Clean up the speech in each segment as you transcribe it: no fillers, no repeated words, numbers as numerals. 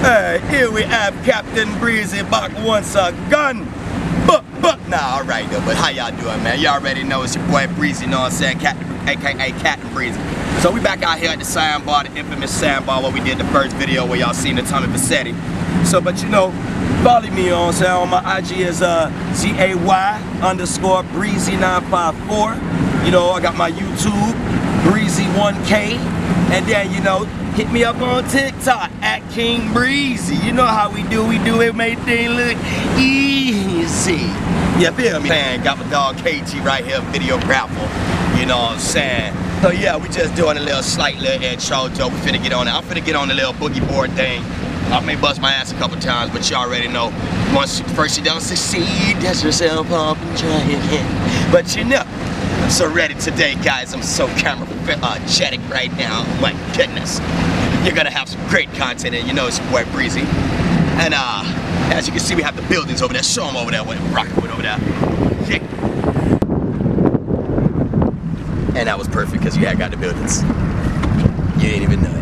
Here we have Captain Breezy back once again. Nah, alright though, but how y'all doing, man? Y'all already know it's your boy Breezy, you know what I'm saying? AKA Captain Breezy. So we back out here at the sandbar, the infamous sandbar where we did the first video where y'all seen the Tommy Vercetti. So, but you know, follow me, you know what I'm saying? On my IG is ZAY_Breezy954. You know, I got my YouTube, Breezy1K. And then, you know, hit me up on TikTok at King Breezy. You know how we do it, make things look easy. You feel me? Got my dog KG right here, videographer. You know what I'm saying? So yeah, we just doing a little slight little intro, Joe. We finna get on it. I'm finna get on the little boogie board thing. I may bust my ass a couple times, but you already know. First you don't succeed, dust yourself up and try again. But you know, I'm so ready today, guys. I'm so camera-jetic right now. Oh my goodness. You're gonna have some great content, and you know it's your boy Breezy. And as you can see, we have the buildings over there. Show them over there what we're rocking with over there. Yeah. And that was perfect because you had got the buildings. You didn't even know it.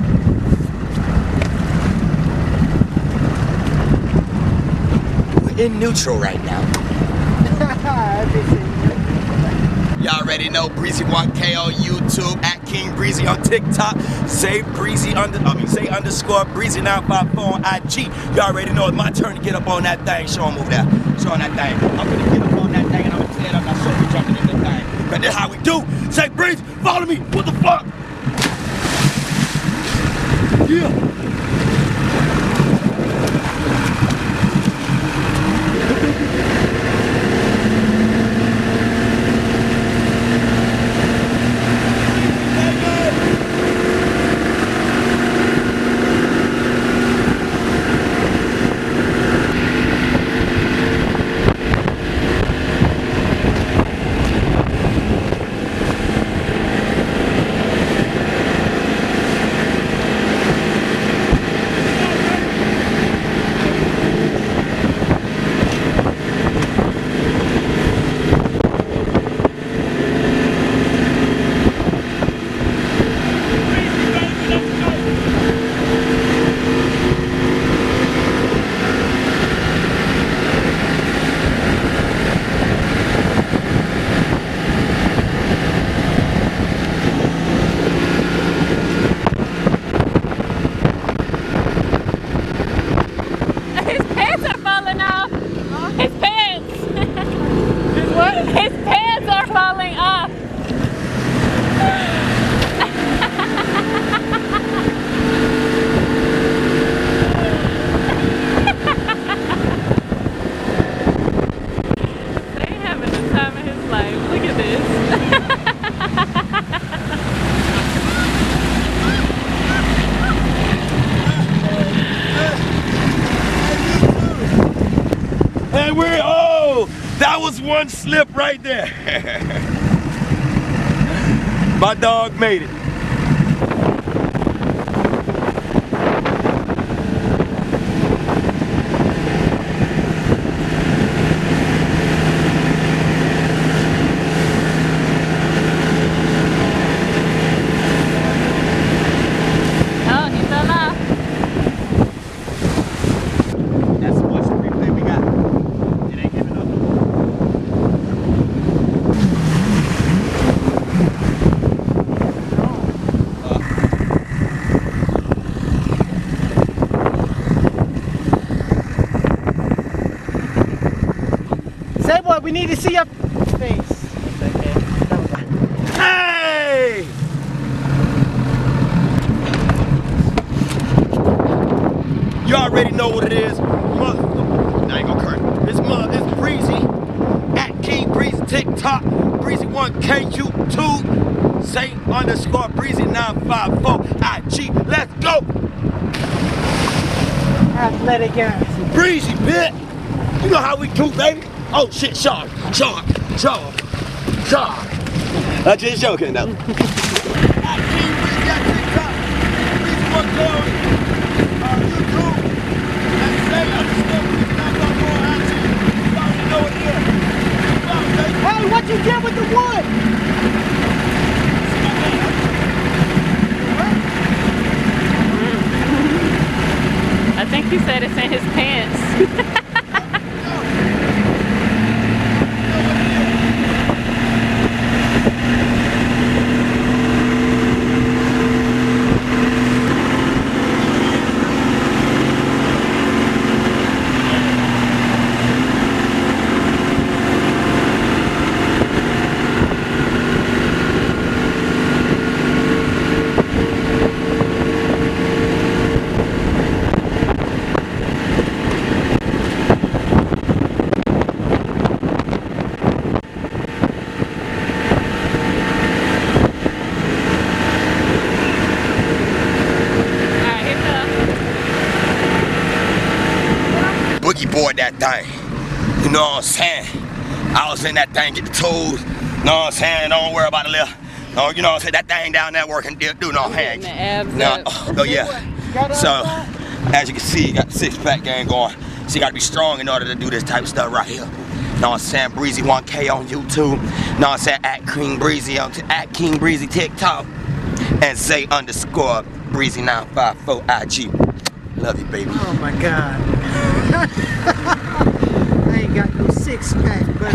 We're in neutral right now. Y'all already know Breezy1K on YouTube, at King Breezy on TikTok, Zay_Breezy954 on IG. Y'all already know it's my turn to get up on that thing. Show them over there. Show them that thing. I'm gonna get up on that thing and I'm gonna tear it up. I'll show you jumping in that thing. And that's how we do. Say Breezy, follow me. What the fuck? Yeah. That was one slip right there. My dog made it. Boy, we need to see your face. Hey! You already know what it is. I ain't gonna curse. It's Breezy, at King Breezy, TikTok, Breezy1K, YouTube, Zay_Breezy954, IG. Let's go! Athletic guys. Breezy, bitch! You know how we do, baby? Oh shit, shark. I'm just joking though. At King Breezy at TikTok, Breezy1K on YouTube, and Zay_Breezy954 IG. You already know what it is. Hey, what you get with the wood? I think He said it's in his pants. Boogie board that thing. You know what I'm saying? I was in that thing, get the tools. You know what I'm saying? Don't worry about the little. No, you know what I'm saying? That thing down there working, do no hand. The abs No, up. oh yeah. So, as you can see, you got the six-pack game going. So you gotta be strong in order to do this type of stuff right here. Know what I'm saying? Breezy 1K on YouTube. Know what I'm saying? At King Breezy on King Breezy TikTok. And Zay _ Breezy 954 IG. Love you, baby. Oh my God. I ain't got no six pack, but